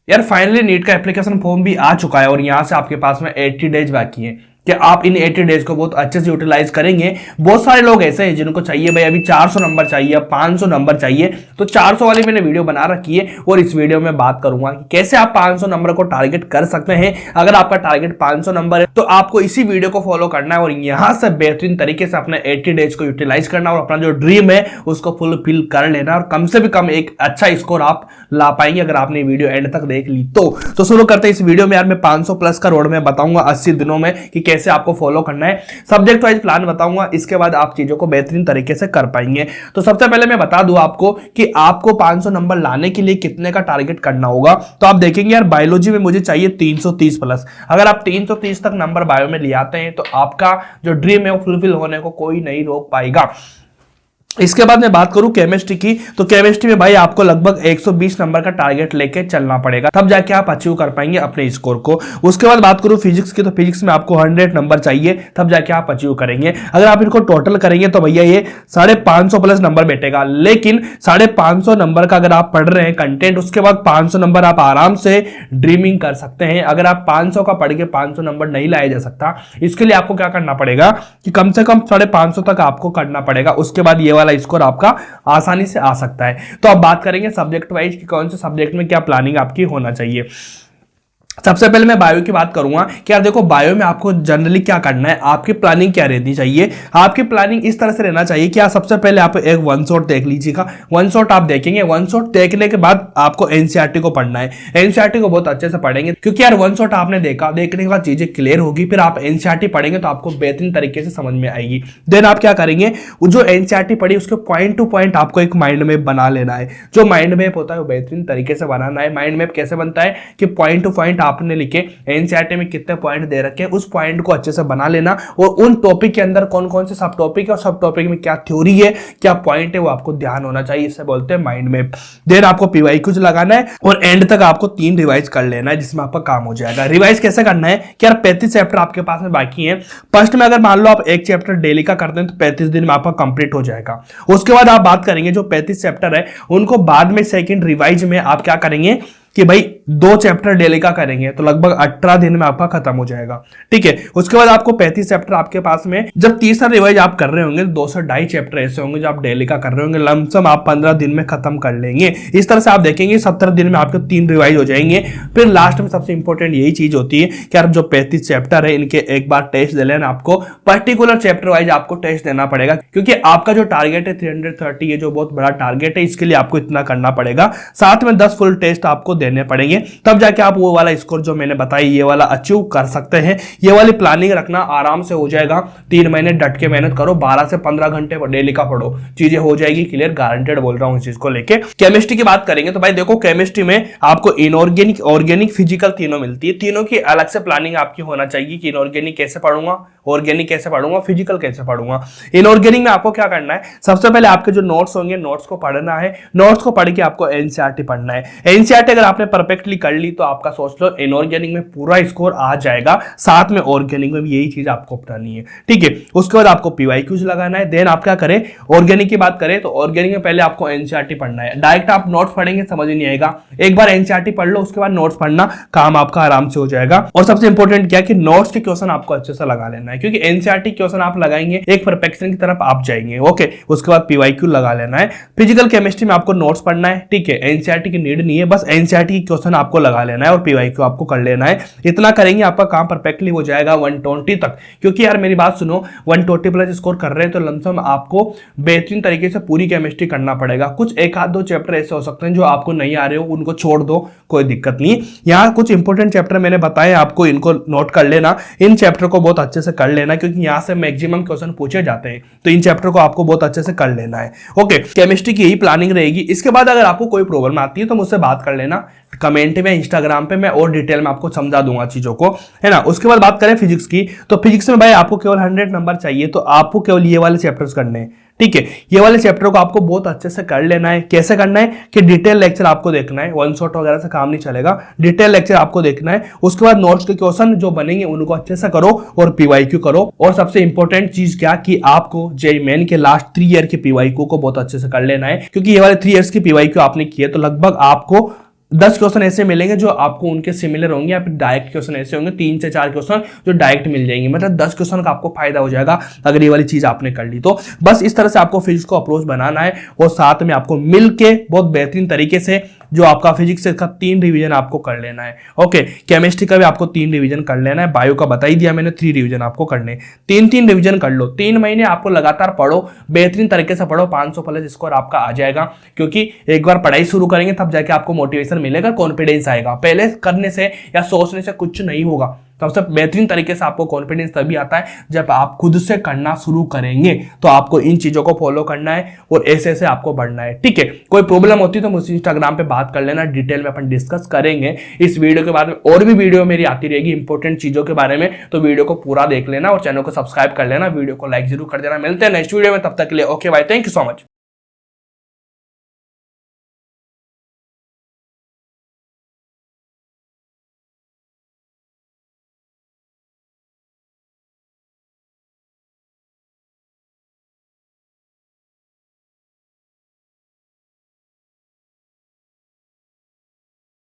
यार finally NEET का application form भी आ चुका है और यहाँ से आपके पास में 80 डेज बाकी है कि आप इन 80 डेज को बहुत अच्छे से यूटिलाइज करेंगे। बहुत सारे लोग ऐसे हैं जिनको चाहिए भाई अभी 400 नंबर चाहिए, 500 नंबर चाहिए, तो 400 वाली मैंने वीडियो बना रखी है और इस वीडियो में बात करूंगा कि कैसे आप 500 नंबर को टारगेट कर सकते हैं। अगर आपका टारगेट 500 नंबर है तो आपको इसी वीडियो को फॉलो करना है और यहां से बेहतरीन तरीके से अपने 80 डेज को यूटिलाइज करना और अपना जो ड्रीम है उसको फुलफिल कर लेना और कम से भी कम एक अच्छा स्कोर आप ला पाएंगे अगर आपने वीडियो एंड तक देख ली तो शुरू करते हैं इस वीडियो में। यार मैं 500 प्लस का रोड में बताऊंगा 80 दिनों में कि कैसे आपको फॉलो करना है, सब्जेक्ट वाइज प्लान बताऊंगा, इसके बाद आप चीजों को बेहतरीन तरीके से कर पाएंगे। तो सबसे पहले मैं बता दूं आपको कि आपको 500 नंबर लाने के लिए कितने का टारगेट करना होगा। तो आप देखेंगे यार बायोलॉजी में मुझे चाहिए 330 प्लस। अगर आप 330 तक नंबर बायो में ले आते हैं तो आपका जो ड्रीम है वो फुलफिल होने को कोई नहीं रोक पाएगा। इसके बाद मैं बात करूं केमिस्ट्री की, तो केमिस्ट्री में भाई आपको लगभग 120 नंबर का टारगेट लेके चलना पड़ेगा, तब जाके आप अचीव कर पाएंगे अपने स्कोर को। उसके बाद बात करूं फिजिक्स की, तो फिजिक्स में आपको 100 नंबर चाहिए, तब जाके आप अचीव करेंगे। अगर आप इनको टोटल करेंगे तो भैया ये 550 प्लस नंबर बैठेगा, लेकिन 550 नंबर का अगर आप पढ़ रहे हैं कंटेंट, उसके बाद 500 नंबर आप आराम से ड्रीमिंग कर सकते हैं। अगर आप 500 का पढ़ के 500 नंबर नहीं लाया जा सकता, इसके लिए आपको क्या करना पड़ेगा कि कम से कम 550 तक आपको करना पड़ेगा। उसके बाद ये वाला स्कोर आपका आसानी से आ सकता है। तो अब बात करेंगे सब्जेक्ट वाइज कि कौन से सब्जेक्ट में क्या प्लानिंग आपकी होना चाहिए। सबसे पहले मैं बायो की बात करूंगा कि यार देखो बायो में आपको जनरली क्या करना है, आपकी प्लानिंग क्या रहनी चाहिए। आपकी प्लानिंग इस तरह से रहना चाहिए कि आप सबसे पहले आप एक वन शॉट देख लीजिएगा। वन शॉट आप देखेंगे, वन शॉट देखने के बाद आपको एनसीईआरटी को पढ़ना है। एनसीईआरटी को बहुत अच्छे से पढ़ेंगे क्योंकि यार वन शॉट आपने देखा, देखने के बाद चीजें क्लियर होगी, फिर आप एनसीईआरटी पढ़ेंगे तो आपको बेहतरीन तरीके से समझ में आएगी। देन आप क्या करेंगे, जो एनसीईआरटी पढ़ी उसके पॉइंट टू पॉइंट आपको एक माइंड मैप बना लेना है। जो माइंड मैप होता है वो बेहतरीन तरीके से बनाना है। माइंड मैप कैसे बनता है कि पॉइंट टू पॉइंट आपने लिखे एनसीईआरटी में कितने पॉइंट दे रखे हैं, उस पॉइंट को अच्छे से बना लेना और उन टॉपिक के अंदर कौन कौन से सब टॉपिक है और सब टॉपिक में क्या थ्योरी है, क्या पॉइंट है, वो आपको ध्यान होना चाहिए। इससे बोलते हैं माइंड मैप। देन आपको पीवाईक्यूज लगाना है और एंड तक आपको 3 रिवाइज कर लेना है जिसमें आपका काम हो जाएगा। रिवाइज कैसे करना है कि यार 35 चैप्टर आपके पास में बाकी है। फर्स्ट में अगर मान लो आप एक चैप्टर डेली का करते हैं तो 35 दिन में आपका कंप्लीट हो जाएगा। उसके बाद आप बात करेंगे जो 35 चैप्टर है उनको बाद में सेकंड रिवाइज में आप क्या करेंगे कि भाई 2 चैप्टर डेली का करेंगे तो लगभग 18 दिन में आपका खत्म हो जाएगा। ठीक है, उसके बाद आपको 35 चैप्टर आपके पास में जब तीसरा रिवाइज आप कर रहे होंगे तो 2 से 2.5 चैप्टर ऐसे होंगे जो आप डेली का कर रहे होंगे, लमसम आप 15 दिन में खत्म कर लेंगे। इस तरह से आप देखेंगे 17 दिन में आपके 3 रिवाइज हो जाएंगे। फिर लास्ट में सबसे इंपॉर्टेंट यही चीज होती है कि आप जो 35 चैप्टर है इनके एक बार टेस्ट दे लेना। आपको पर्टिकुलर चैप्टर वाइज आपको टेस्ट देना पड़ेगा क्योंकि आपका जो टारगेट है 330 ये जो बहुत बड़ा टारगेट है, इसके लिए आपको इतना करना पड़ेगा। साथ में 10 फुल टेस्ट आपको देने पड़ेंगे, तब जाके आप वो वाला स्कोर जो मैंने बताई ये वाला अचीव कर सकते हैं। ये वाली प्लानिंग रखना आराम से हो जाएगा। 3 महीने डट के मेहनत करो, 12 से 15 घंटे डेली का पढ़ो, चीजें हो जाएगी क्लियर, गारंटेड बोल रहा हूं इस चीज को लेके। केमिस्ट्री की बात करेंगे तो भाई देखो केमिस्ट्री में आपको इनऑर्गेनिक, ऑर्गेनिक, फिजिकल तीनों मिलती है। तीनों की अलग से प्लानिंग आपकी होना चाहिए कि इनऑर्गेनिक कैसे पढ़ूंगा, ऑर्गेनिक कैसे पढ़ूंगा, फिजिकल कैसे पढ़ूंगा। इनऑर्गेनिक में आपको क्या करना है, सबसे पहले आपके जो नोट्स होंगे नोट्स को पढ़ना है। नोट्स को पढ़ के आपको एनसीईआरटी पढ़ना है। एनसीईआरटी अगर आपने परफेक्टली कर ली तो आपका सोच लो इनऑर्गेनिक में पूरा स्कोर आ जाएगा। साथ में ऑर्गेनिक में भी यही चीज आपको अपनानी है। ठीक है, उसके बाद आपको पीवाईक्यूज लगाना है। देन आप क्या करें, ऑर्गेनिक की बात करें तो ऑर्गेनिक में पहले आपको एनसीईआरटी पढ़ना है। डायरेक्ट आप नोट्स पढ़ेंगे समझ ही नहीं आएगा, एक बार एनसीईआरटी पढ़ लो उसके बाद नोट्स पढ़ना, काम आपका आराम से हो जाएगा। और सबसे इंपॉर्टेंट क्या कि नोट्स के क्वेश्चन आपको अच्छे से लगा लेना है क्योंकि एनसीईआरटी क्वेश्चन आप लगाएंगे एक परफेक्शन की तरफ आप जाएंगे। ओके, उसके बाद पीवाईक्यू लगा लेना है। फिजिकल केमिस्ट्री में आपको नोट्स पढ़ना है। ठीक है, एनसीईआरटी की नीड नहीं है, बस एनसीईआरटी की क्वेश्चन आपको लगा लेना है और पीवाईक्यू आपको कर लेना है। इतना करेंगे आपका काम परफेक्टली हो जाएगा 120 तक। क्योंकि यार मेरी बात सुनो, 120 प्लस स्कोर कर रहे हैं तो लमसम आपको बेहतरीन तरीके से पूरी केमिस्ट्री करना पड़ेगा। कुछ एक आध 2 चैप्टर ऐसे हो सकते हैं जो आपको नहीं आ रहे हो, उनको छोड़ दो, कोई दिक्कत नहीं। यहाँ कुछ इंपॉर्टेंट चैप्टर मैंने बताए आपको, इनको नोट कर लेना। इन चैप्टर को बहुत अच्छे से कर लेना क्योंकि यहाँ से मैक्सिमम क्वेश्चन पूछे जाते हैं, तो इन चैप्टर को आपको बहुत अच्छे से कर लेना है। ओके, केमिस्ट्री की यही प्लानिंग रहेगी। इसके बाद अगर आपको कोई प्रॉब्लम आती है तो मुझसे बात कर लेना कमेंट में, इंस्टाग्राम पे मैं और डिटेल में आपको समझा दूंगा चीजों को, है ना। उसके बाद बात करें फिजिक्स की, तो फिजिक्स में भाई आपको केवल 100 नंबर चाहिए, तो आपको केवल ये वाले चैप्टर्स करने हैं। ठीक है, ये वाले चैप्टर को आपको बहुत अच्छे से कर लेना है। कैसे करना है कि डिटेल लेक्चर आपको देखना है, वन शॉट वगैरह से काम नहीं चलेगा, डिटेल लेक्चर आपको देखना है। उसके बाद नोट्स के क्वेश्चन जो बनेंगे उनको अच्छे से करो और पीवाईक्यू करो। और सबसे इंपॉर्टेंट चीज क्या कि आपको जेईई मेन के लास्ट 3 ईयर के पीवाईक्यू को बहुत अच्छे से कर लेना है क्योंकि ये वाले 3 इयर्स की पीवाईक्यू आपने किए तो लगभग आपको 10 क्वेश्चन ऐसे मिलेंगे जो आपको उनके सिमिलर होंगे, या फिर डायरेक्ट क्वेश्चन ऐसे होंगे 3 से 4 क्वेश्चन जो डायरेक्ट मिल जाएंगे। मतलब 10 क्वेश्चन का आपको फायदा हो जाएगा अगर ये वाली चीज आपने कर ली तो। बस इस तरह से आपको फिजिक्स को अप्रोच बनाना है, और साथ में आपको मिलके बहुत बेहतरीन तरीके से जो आपका फिजिक्स का 3 रिवीजन आपको कर लेना है। ओके, केमिस्ट्री का भी आपको 3 रिवीजन कर लेना है, बायो का बता ही दिया मैंने 3 रिवीजन आपको करने। 3 रिवीजन कर लो, 3 महीने आपको लगातार पढ़ो, बेहतरीन तरीके से पढ़ो, 500 प्लस स्कोर आपका आ जाएगा। क्योंकि एक बार पढ़ाई शुरू करेंगे तब जाके आपको मोटिवेशन मिलेगा, कॉन्फिडेंस आएगा। पहले करने से या सोचने से कुछ नहीं होगा। सबसे बेहतरीन तरीके से आपको कॉन्फिडेंस तभी आता है जब आप खुद से करना शुरू करेंगे। तो आपको इन चीजों को फॉलो करना है और ऐसे ऐसे आपको बढ़ना है, ठीक है। कोई प्रॉब्लम होती है तो मुझसे इंस्टाग्राम पे बात कर लेना, डिटेल में अपन डिस्कस करेंगे इस वीडियो के बारे में। और भी वीडियो मेरी आती रहेगी इंपॉर्टेंट चीजों के बारे में, तो वीडियो को पूरा देख लेना और चैनल को सब्सक्राइब कर लेना, वीडियो को लाइक जरूर कर देना। मिलते हैं नेक्स्ट वीडियो में, तब तक के लिए okay bye, thank you so much.